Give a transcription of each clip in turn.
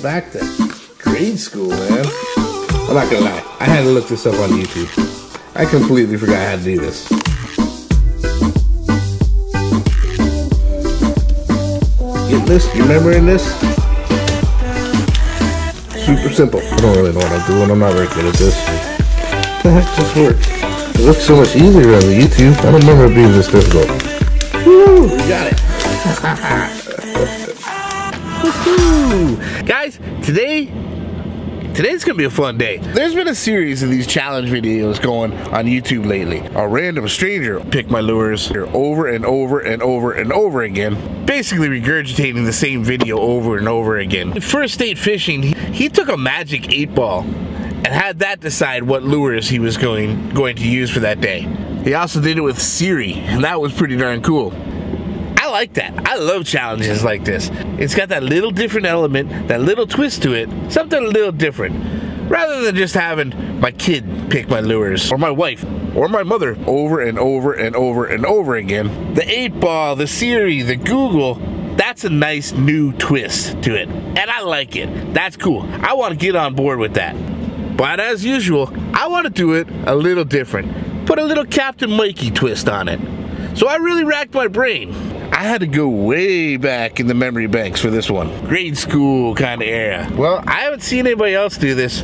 Going back to grade school, man. I'm not gonna lie, I had to look this up on YouTube. I completely forgot how to do this. Get this, you remembering this? Super simple. I don't really know what I'm doing, I'm not very good at this. What the heck does this work? It looks so much easier on the YouTube. I don't remember it being this difficult. Woo! We got it! Guys, today's gonna be a fun day. There's been a series of these challenge videos going on YouTube lately. A random stranger picked my lures over and over and over and over again, basically regurgitating the same video over and over again. First state fishing, he took a magic 8-ball and had that decide what lures he was going to use for that day. He also did it with Siri, and that was pretty darn cool. I like that. I love challenges like this. It's got that little different element, that little twist to it, something a little different. Rather than just having my kid pick my lures, or my wife, or my mother over and over and over and over again. The 8-ball, the Siri, the Google, that's a nice new twist to it. And I like it. That's cool. I want to get on board with that. But as usual, I want to do it a little different. Put a little Captain Mikey twist on it. So I really racked my brain. I had to go way back in the memory banks for this one. Grade school kind of era. Well, I haven't seen anybody else do this,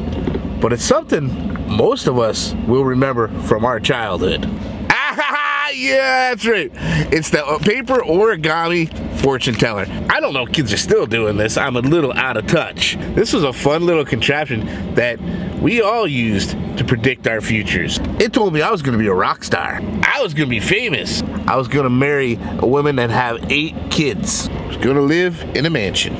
but it's something most of us will remember from our childhood. Yeah, that's right. It's the paper origami fortune teller. I don't know if kids are still doing this. I'm a little out of touch. This was a fun little contraption that we all used to predict our futures. It told me I was gonna be a rock star. I was gonna be famous. I was gonna marry a woman and have 8 kids. I was gonna live in a mansion.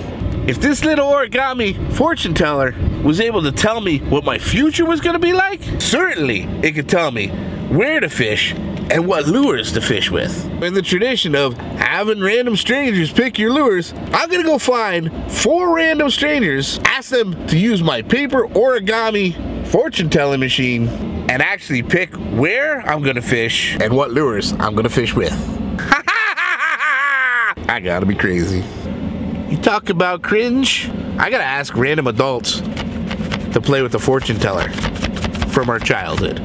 If this little origami fortune teller was able to tell me what my future was gonna be like, certainly it could tell me where to fish and what lures to fish with. In the tradition of having random strangers pick your lures, I'm gonna go find 4 random strangers, ask them to use my paper origami fortune telling machine, and actually pick where I'm gonna fish and what lures I'm gonna fish with. I gotta be crazy. You talk about cringe? I gotta ask random adults to play with the fortune teller from our childhood.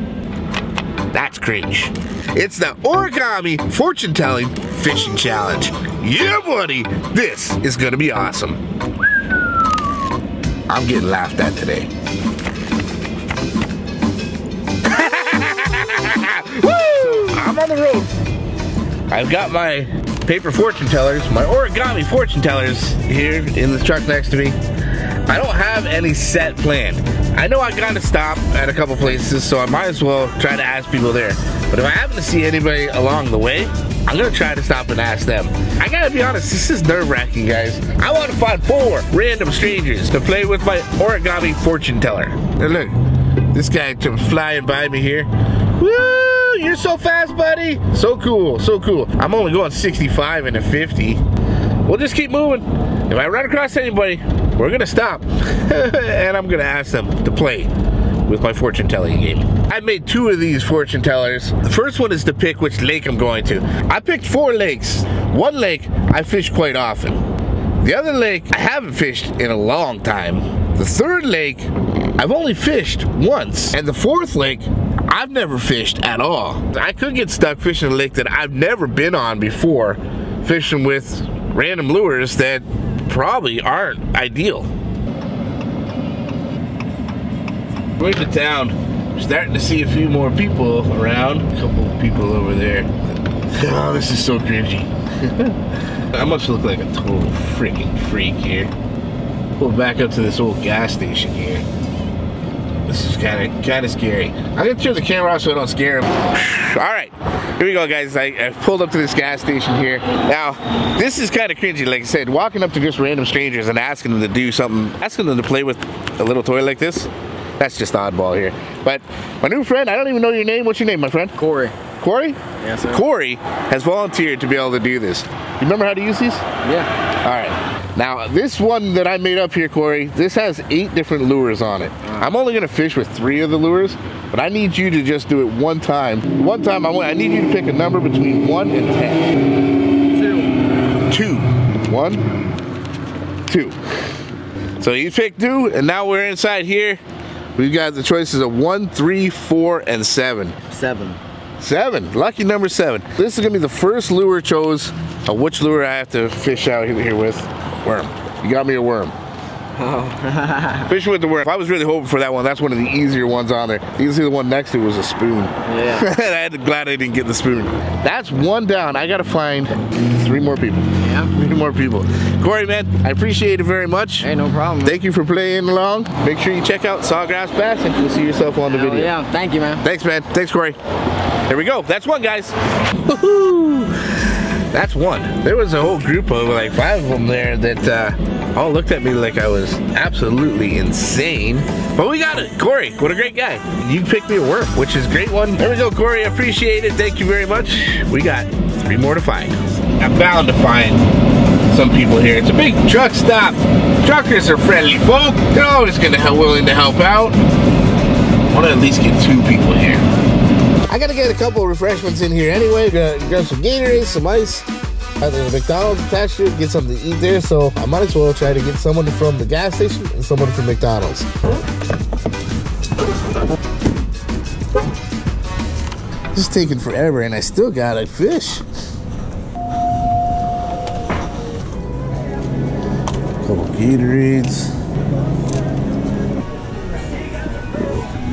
That's cringe. It's the origami fortune telling fishing challenge. Yeah, buddy, this is gonna be awesome. I'm getting laughed at today. Woo! I'm on the road. I've got my paper fortune tellers, my origami fortune tellers here in the truck next to me. I don't have any set plan. I know I gotta stop at a couple places, so I might as well try to ask people there. But if I happen to see anybody along the way, I'm gonna try to stop and ask them. I gotta be honest, this is nerve-wracking, guys. I want to find 4 random strangers to play with my origami fortune teller. And look, this guy comes flying by me here. Woo! You're so fast, buddy! So cool, so cool. I'm only going 65 and a 50. We'll just keep moving. If I run across anybody, we're gonna stop. And I'm gonna ask them to play with my fortune telling game. I made 2 of these fortune tellers. The first one is to pick which lake I'm going to. I picked 4 lakes. One lake I fish quite often. The other lake I haven't fished in a long time. The third lake I've only fished once. And the 4th lake I've never fished at all. I could get stuck fishing a lake that I've never been on before, fishing with random lures that probably aren't ideal. We're into town. We're starting to see a few more people around. A couple of people over there. Oh, this is so cringy. I must look like a total freaking freak here. Pull back up to this old gas station here. This is kind of scary. I'm gonna turn the camera off so I don't scare him. All right, here we go, guys. I pulled up to this gas station here. Now, this is kind of cringy. Like I said, walking up to just random strangers and asking them to do something, asking them to play with a little toy like this, that's just oddball here. But my new friend, I don't even know your name. What's your name, my friend? Corey. Corey? Yes, sir. Corey has volunteered to be able to do this. You remember how to use these? Yeah. All right. Now, this one that I made up here, Corey, this has 8 different lures on it. I'm only gonna fish with 3 of the lures, but I need you to just do it one time. One time, I need you to pick a number between 1 and 10. 2. 1, 2. So you picked 2, and now we're inside here. We've got the choices of 1, 3, 4, and 7. 7. Lucky number 7. This is gonna be the first lure chose of which lure I have to fish out here with. Worm. You got me a worm. Oh. Fishing with the worm. I was really hoping for that one. That's one of the easier ones on there. You can see the one next to it was a spoon. Yeah. Glad I didn't get the spoon. That's 1 down. I gotta find 3 more people. Yeah. 3 more people. Corey, man, I appreciate it very much. Hey, no problem. Thank you for playing along. Make sure you check out SawGrassBassin. You'll see yourself on the video. Yeah, thank you, man. Thanks, man. Thanks, Corey. There we go. That's 1, guys. Woohoo! That's 1. There was a whole group of like 5 of them there that all looked at me like I was absolutely insane. But we got it. Corey, what a great guy. You picked me a worm, which is a great one. There we go, Corey. I appreciate it. Thank you very much. We got 3 more to find. I'm bound to find some people here. It's a big truck stop. Truckers are friendly folk. They're always willing to help out. I want to at least get 2 people here. I gotta get a couple of refreshments in here anyway. Grab some Gatorade, some ice. There's a McDonald's attached to it. Get something to eat there, so I might as well try to get someone from the gas station and someone from McDonald's. This is taking forever, and I still got a fish. Couple Gatorades.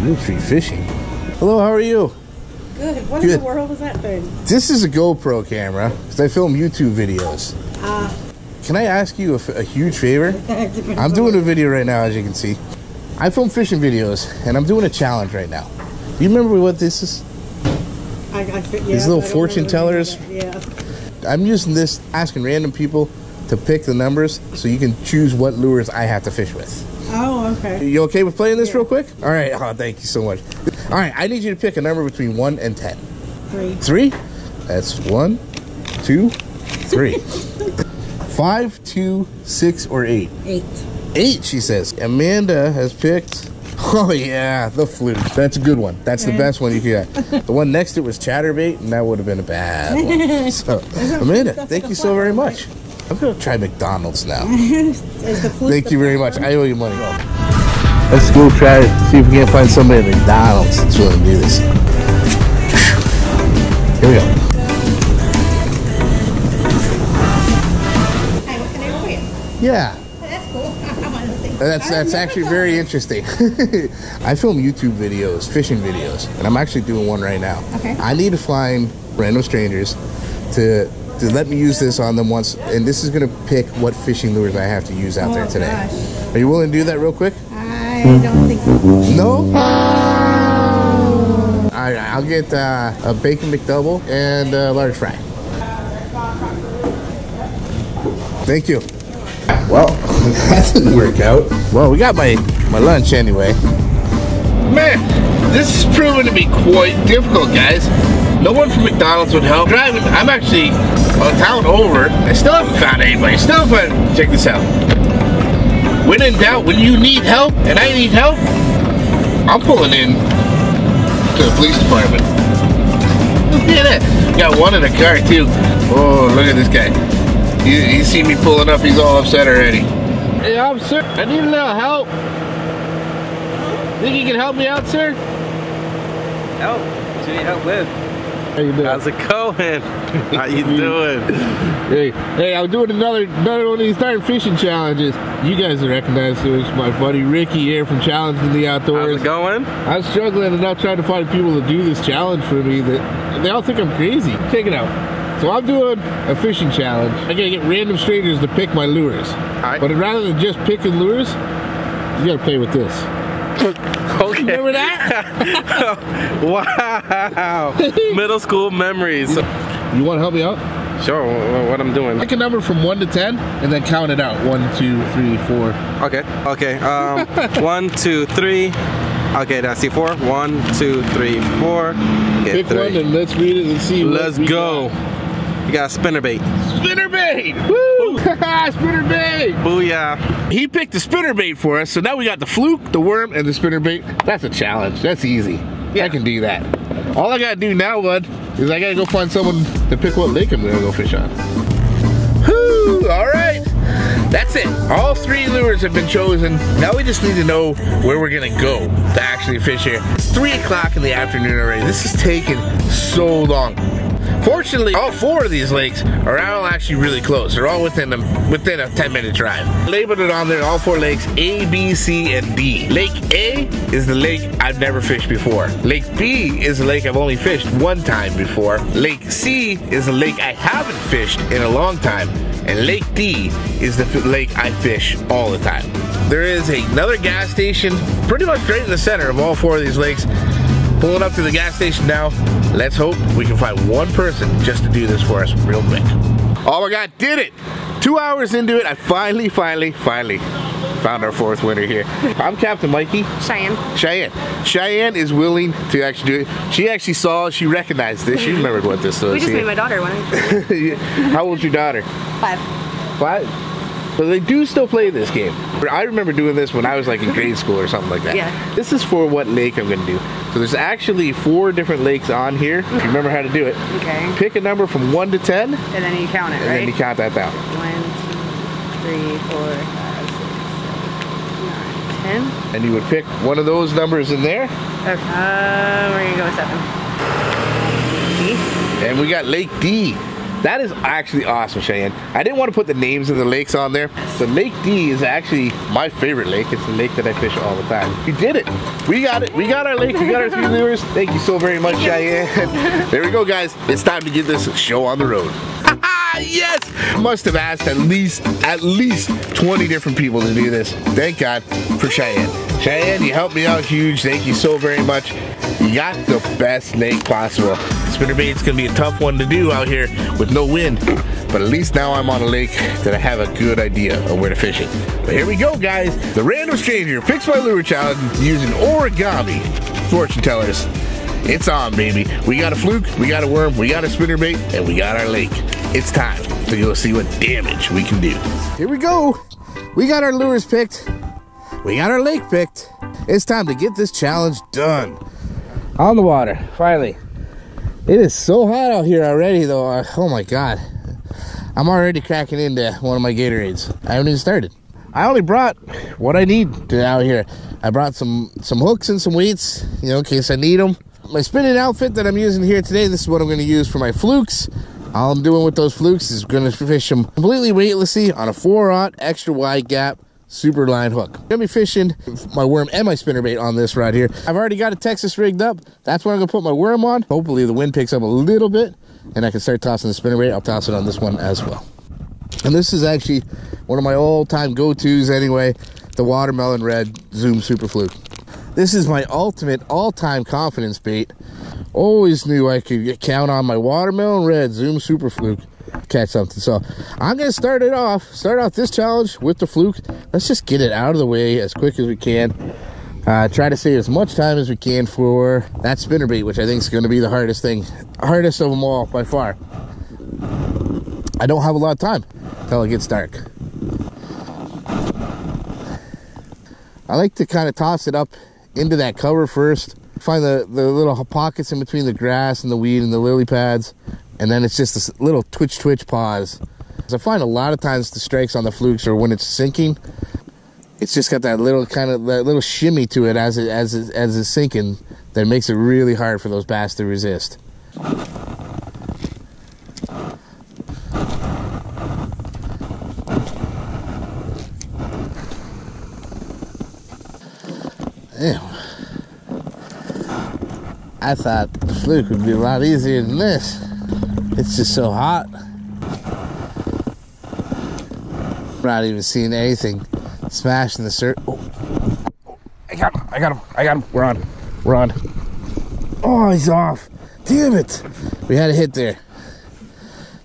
Real Tree Fishing. Hello, how are you? Good. What in the world is that thing? This is a GoPro camera because I film YouTube videos. Can I ask you a huge favor? I'm doing a video right now, as you can see. I film fishing videos, and I'm doing a challenge right now. Do you remember what this is? Yeah, These little fortune tellers. Yeah. I'm using this, asking random people to pick the numbers so you can choose what lures I have to fish with. Oh, okay. You okay with playing this real quick? All right. Oh, thank you so much. All right, I need you to pick a number between 1 and 10. 3. 3? That's 1, 2, 3. 5, 2, 6, or 8? 8. 8, she says. Amanda has picked, oh yeah, the fluke. That's a good one. That's the best one you could get. The one next to it was chatterbait, and that would have been a bad one. So, Amanda, thank you so very much. I'm gonna try McDonald's now. Thank you very much. I owe you money. Let's go try to see if we can't find somebody at McDonald's that's willing to do this. Here we go. Hey, what can I go with? Yeah. That's cool. I want to see. That's actually very interesting. I film YouTube videos, fishing videos, and I'm actually doing one right now. Okay. I need to find random strangers to let me use this on them once, and this is gonna pick what fishing lures I have to use out there today. Gosh. Are you willing to do that real quick? I don't think so. No? Alright, I'll get a bacon McDouble and a large fry. Thank you. Well, that didn't work out. Well, we got my lunch anyway. Man, this is proving to be quite difficult, guys. No one from McDonald's would help. Driving, I'm actually a town over. I still haven't found anybody. Check this out. When in doubt, when you need help and I need help, I'm pulling in to the police department. Look at that. Got one in the car too. Oh, look at this guy. You see me pulling up, he's all upset already. Hey, officer, I need a little help. Think you can help me out, sir? Help? What do you need help with? How you doing? How's it going? How you doing? Hey, I'm doing another one of these darn fishing challenges. You guys will recognize this. My buddy Ricky here from Challenging the Outdoors. How's it going? I'm struggling and now trying to find people to do this challenge for me that they all think I'm crazy. Check it out. So I'm doing a fishing challenge. I gotta get random strangers to pick my lures. Right. But rather than just picking lures, you gotta play with this. Okay. Remember that? Wow. Middle school memories. You wanna help me out? Sure, what I'm doing. Pick a number from 1 to 10 and then count it out. 1, 2, 3, 4. Okay. 1, 2, 3. Okay, that's see 4. 1, 2, 3, 4. Okay, Pick 3. one and let's read it and see. Let's go. You got a spinnerbait. Spinnerbait! Woo! Spinnerbait! Booyah. He picked the spinnerbait for us, so now we got the fluke, the worm, and the spinnerbait. That's a challenge. That's easy. Yeah. I can do that. All I gotta do now, bud, is I gotta go find someone to pick what lake I'm gonna go fish on. Whoo! All right. That's it. All 3 lures have been chosen. Now we just need to know where we're gonna go to actually fish here. It's 3 o'clock in the afternoon already. This is taking so long. Fortunately, all 4 of these lakes are all actually really close. They're all within a 10-minute drive. Labeled it on there, all 4 lakes, A, B, C, and D. Lake A is the lake I've never fished before. Lake B is the lake I've only fished 1 time before. Lake C is the lake I haven't fished in a long time. And Lake D is the lake I fish all the time. There is another gas station pretty much right in the center of all 4 of these lakes. Pulling up to the gas station now. Let's hope we can find 1 person just to do this for us real quick. Oh my God, did it! 2 hours into it, I finally found our 4th winner here. I'm Captain Mikey. Cheyenne is willing to actually do it. She actually she recognized this. She remembered what this was. We just made my daughter one. How old's your daughter? 5. 5? So they do still play this game. I remember doing this when I was like in grade school or something like that. Yeah. This is for what lake I'm gonna do. So there's actually 4 different lakes on here. If you remember how to do it. Okay. Pick a number from 1 to 10. And then you count it, right? And then you count that down. 1, 2, 3, 4, 5, 6, 7, 8, 9, 10. And you would pick one of those numbers in there. Okay. We're gonna go with 7. And we got Lake D. That is actually awesome, Cheyenne. I didn't want to put the names of the lakes on there. So Lake D is actually my favorite lake. It's the lake that I fish all the time. We did it. We got it. We got our lake. We got our 3 lures. Thank you so very much, Cheyenne. There we go, guys. It's time to get this show on the road. Yes! Must have asked at least 20 different people to do this. Thank God for Cheyenne. Cheyenne, you helped me out huge. Thank you so very much. You got the best lake possible. Spinnerbait's gonna be a tough one to do out here with no wind, but at least now I'm on a lake that I have a good idea of where to fish it. But here we go, guys. The Random Stranger Fix My Lure Challenge using origami fortune tellers. It's on, baby. We got a fluke, we got a worm, we got a spinnerbait, and we got our lake. It's time to go see what damage we can do. Here we go. We got our lures picked. We got our lake picked. It's time to get this challenge done. On the water, finally. It is so hot out here already, though. Oh my God. I'm already cracking into one of my Gatorades. I haven't even started. I only brought what I need to out here. I brought some hooks and some weights, you know, in case I need them. My spinning outfit that I'm using here today, this is what I'm going to use for my flukes. All I'm doing with those flukes is going to fish them completely weightlessly on a 4-aught extra wide gap super line hook. I'm gonna be fishing my worm and my spinnerbait on this rod here. I've already got a Texas rigged up. That's what I'm gonna put my worm on. Hopefully the wind picks up a little bit and I can start tossing the spinnerbait. I'll toss it on this one as well. And this is actually one of my all-time go-tos anyway, the watermelon red Zoom Super Fluke. This is my ultimate all-time confidence bait. Always knew I could count on my watermelon red Zoom Super Fluke catch something. So I'm gonna start out this challenge with the fluke. Let's just get it out of the way as quick as we can. Try to save as much time as we can for that spinnerbait, which I think is going to be the hardest thing, hardest of them all by far. I don't have a lot of time until it gets dark. I like to kind of toss it up into that cover first, find the little pockets in between the grass and the weed and the lily pads, and then it's just this little twitch pause. I find a lot of times the strikes on the flukes are when it's sinking. It's just got that little that little shimmy to it as it's sinking that makes it really hard for those bass to resist. Ew. I thought the fluke would be a lot easier than this. It's just so hot. I'm not even seeing anything smashing the surf. Oh. I got him. We're on. Oh, he's off. Damn it. We had a hit there.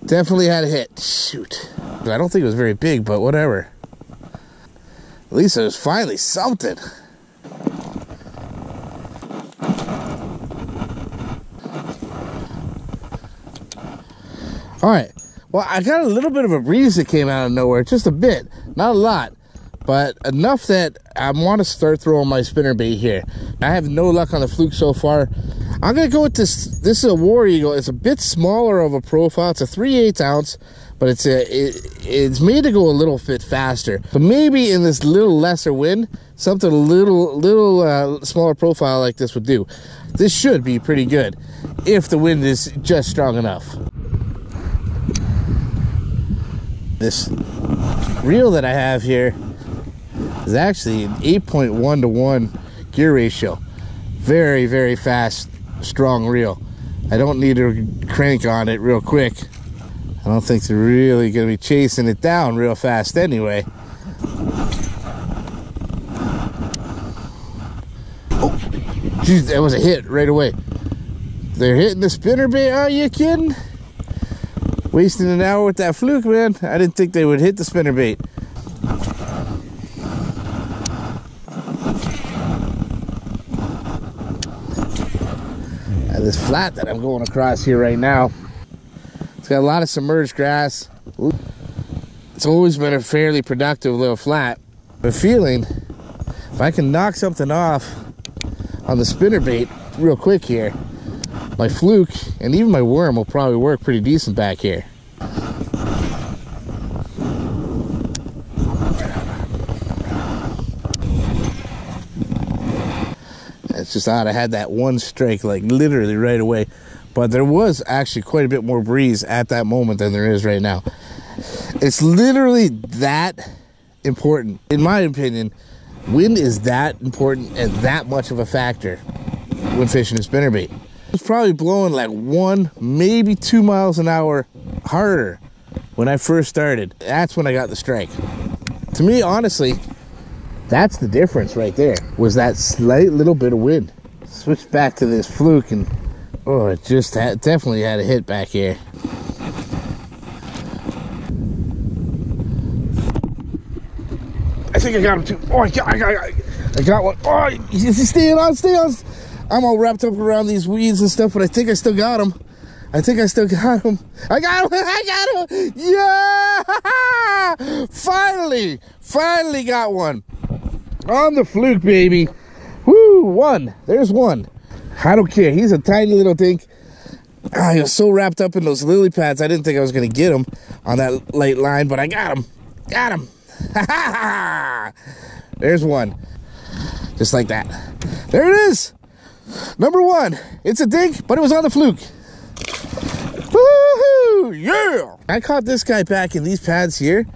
Definitely had a hit. Shoot. I don't think it was very big, but whatever. At least it was finally something. All right, well, I got a little bit of a breeze that came out of nowhere, just a bit, not a lot, but enough that I want to start throwing my spinnerbait here. I have no luck on the fluke so far. I'm gonna go with this. This is a War Eagle. It's a bit smaller of a profile. It's a 3/8 ounce, but it's made to go a little bit faster. So maybe in this little lesser wind, something a little smaller profile like this would do. This should be pretty good if the wind is just strong enough. This reel that I have here is actually an 8.1 to 1 gear ratio. Very, very fast, strong reel. I don't need to crank on it real quick. I don't think they're really going to be chasing it down real fast anyway. Oh, geez, that was a hit right away. They're hitting the spinnerbait. Are you kidding? Wasting an hour with that fluke, man. I didn't think they would hit the spinnerbait. This flat that I'm going across here right now, it's got a lot of submerged grass. It's always been a fairly productive little flat. But feeling if I can knock something off on the spinnerbait real quick here, my fluke and even my worm will probably work pretty decent back here. It's just odd. I had that one strike like literally right away, but there was actually quite a bit more breeze at that moment than there is right now. It's literally that important. In my opinion, wind is that important and that much of a factor when fishing a spinnerbait. It was probably blowing like 1, maybe 2 miles an hour harder when I first started. That's when I got the strike. To me, honestly, that's the difference right there, was that slight little bit of wind. Switch back to this fluke and, oh, it just definitely had a hit back here. I think I got him too. Oh, I got one. Oh, he's staying on, stay on. I'm all wrapped up around these weeds and stuff, but I think I still got him. I think I still got him. I got him. Yeah! Finally got one. On the fluke, baby. Woo, one. There's one. I don't care. He's a tiny little dink. I was so wrapped up in those lily pads, I didn't think I was going to get him on that light line, but I got him. Got him. There's one. Just like that. There it is. Number one. It's a dink, but it was on the fluke. Woohoo! Yeah! I caught this guy back in these pads here.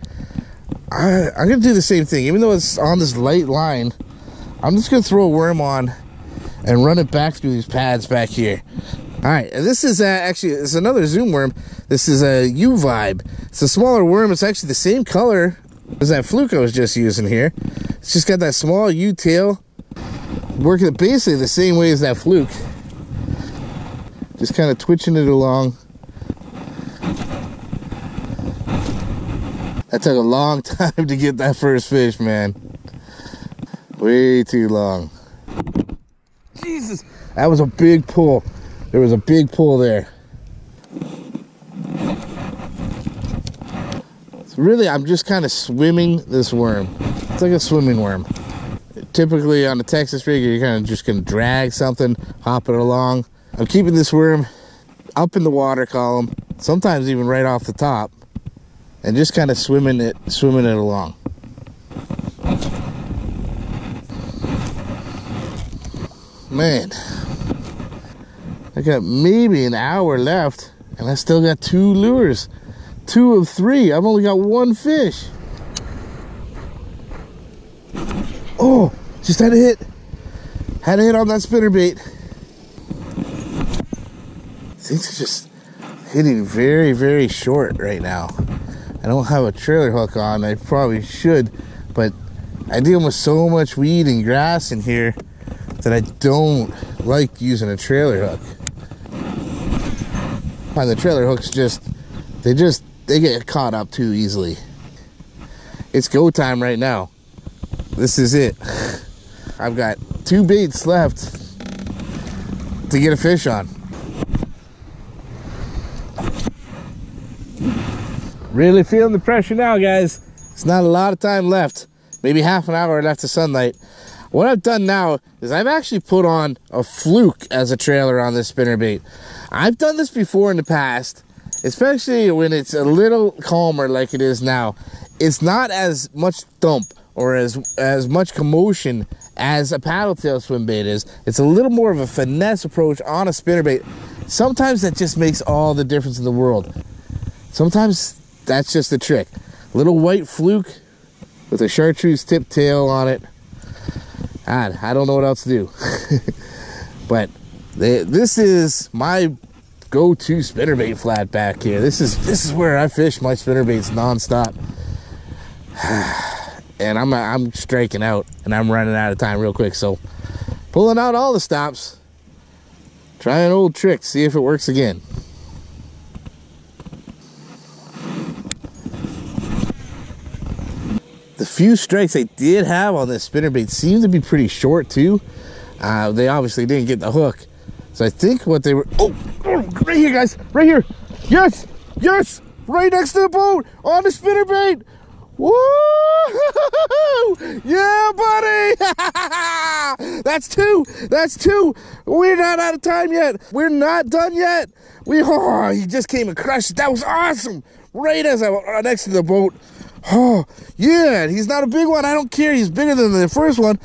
I'm going to do the same thing. Even though it's on this light line, I'm just going to throw a worm on and run it back through these pads back here. All right, and this is actually, it's another zoom worm. This is a U-Vibe. It's a smaller worm. It's actually the same color as that fluke I was just using here. It's just got that small U-tail, working basically the same way as that fluke. Just kind of twitching it along. That took a long time to get that first fish, man. Way too long. Jesus, that was a big pull. There was a big pull there. So really, I'm just kind of swimming this worm. It's like a swimming worm. Typically on a Texas rig, you're kind of just going to drag something, hop it along. I'm keeping this worm up in the water column, sometimes even right off the top, and just kind of swimming it along. Man, I got maybe an hour left, and I still got 2 lures. 2 of 3. I've only got 1 fish. Oh, just had a hit. Had a hit on that spinnerbait. Things are just hitting very, very short right now. I don't have a trailer hook on. I probably should, but I deal with so much weed and grass in here that I don't like using a trailer hook. And the trailer hooks they get caught up too easily. It's go time right now. This is it. I've got 2 baits left to get a fish on. Really feeling the pressure now, guys. It's not a lot of time left. Maybe half an hour left of sunlight. What I've done now is I've actually put on a fluke as a trailer on this spinnerbait. I've done this before in the past, especially when it's a little calmer like it is now. It's not as much thump or as much commotion as a paddle tail swim bait is. It's a little more of a finesse approach on a spinnerbait. Sometimes that just makes all the difference in the world. Sometimes that's just the trick. Little white fluke with a chartreuse tip tail on it. God, I don't know what else to do. But this is my go-to spinnerbait flat back here. This is where I fish my spinnerbaits nonstop. And I'm striking out, and I'm running out of time real quick. So pulling out all the stops, try an old trick, see if it works again. The few strikes I did have on this spinnerbait seemed to be pretty short too. They obviously didn't get the hook. So I think what they were, oh, right here guys, right here. Yes, yes, right next to the boat on the spinnerbait. Woo! Yeah, buddy! That's two. That's two. We're not out of time yet. We're not done yet. He just came and crushed it. That was awesome. Right as I was next to the boat. Oh, yeah, he's not a big one. I don't care. He's bigger than the first one.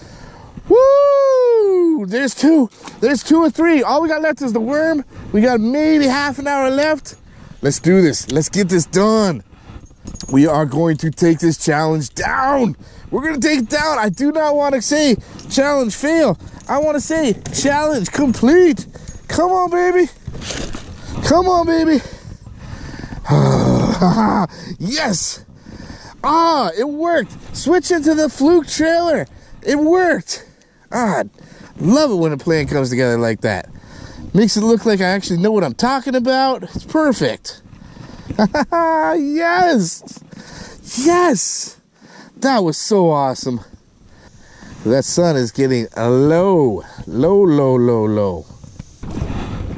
Woo! There's two. There's 2 or 3. All we got left is the worm. We got maybe half an hour left. Let's do this. Let's get this done. We are going to take this challenge down. We're going to take it down. I do not want to say challenge fail. I want to say challenge complete. Come on, baby. Come on, baby. Yes. Ah, it worked. Switch into the fluke trailer. It worked. Ah, love it when a plan comes together like that. Makes it look like I actually know what I'm talking about. It's perfect. Yes. Yes. That was so awesome. That sun is getting a low.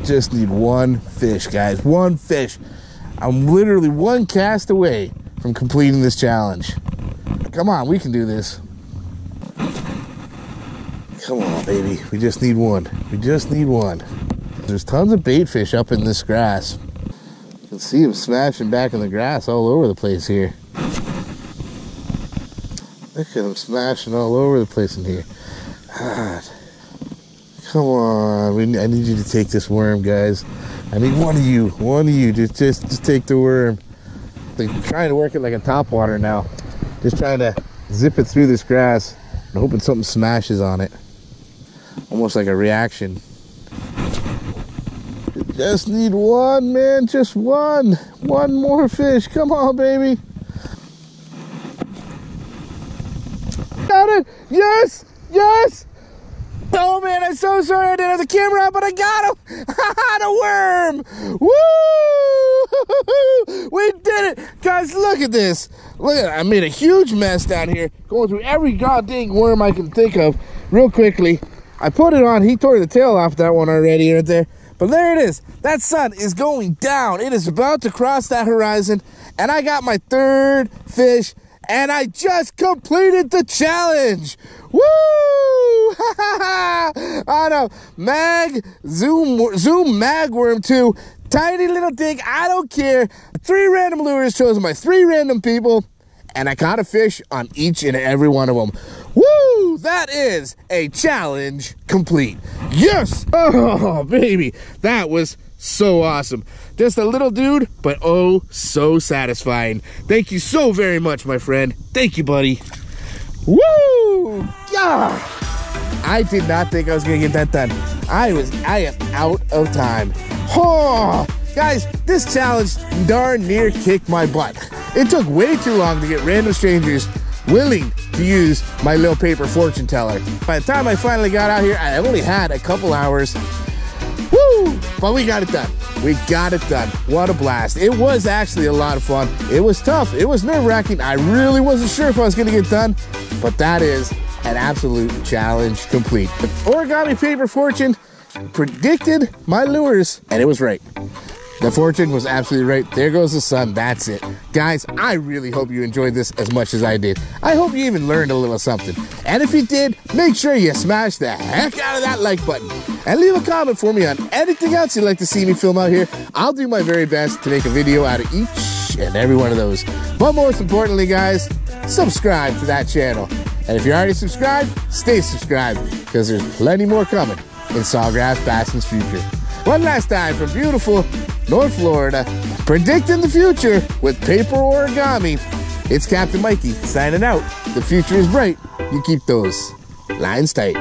Just need one fish, guys. One fish. I'm literally one cast away from completing this challenge. Come on, we can do this. Come on, baby. We just need one. We just need one. There's tons of bait fish up in this grass. You can see them smashing back in the grass all over the place here. Look at them smashing all over the place in here. God. Come on. I need you to take this worm, guys. I need one of you. One of you. Just take the worm. They're trying to work it like a topwater now. Just trying to zip it through this grass and hoping something smashes on it. Almost like a reaction. Just need one, man. Just one. One more fish. Come on, baby. Got it. Yes. Yes. Oh, man. I'm so sorry I didn't have the camera out, but I got him. The worm. Woo. We did it. Guys, look at this. Look at it. I made a huge mess down here. Going through every goddamn worm I can think of real quickly. I put it on. He tore the tail off that one already right there. But there it is. That sun is going down. It is about to cross that horizon. And I got my 3rd fish. And I just completed the challenge. Woo! On a zoom magworm 2. Tiny little thing. I don't care. 3 random lures chosen by 3 random people. And I caught a fish on each and every one of them. Woo! That is a challenge complete. Yes! Oh, baby. That was so awesome. Just a little dude, but oh, so satisfying. Thank you so very much, my friend. Thank you, buddy. Woo! Yeah! I did not think I was going to get that done. I am out of time. Oh! Guys, this challenge darn near kicked my butt. It took way too long to get random strangers willing to use my little paper fortune teller. By the time I finally got out here, I only had a couple hours. Woo! But we got it done. We got it done. What a blast. It was actually a lot of fun. It was tough. It was nerve-wracking. I really wasn't sure if I was going to get done, but that is an absolute challenge complete. Origami paper fortune predicted my lures, and it was right. The fortune was absolutely right. There goes the sun. That's it. Guys, I really hope you enjoyed this as much as I did. I hope you even learned a little something. And if you did, make sure you smash the heck out of that like button. And leave a comment for me on anything else you'd like to see me film out here. I'll do my very best to make a video out of each and every one of those. But most importantly, guys, subscribe to that channel. And if you're already subscribed, stay subscribed, because there's plenty more coming in SawGrassBassin's future. One last time from beautiful North Florida, predicting the future with paper origami, it's Captain Mikey signing out. The future is bright. You keep those lines tight.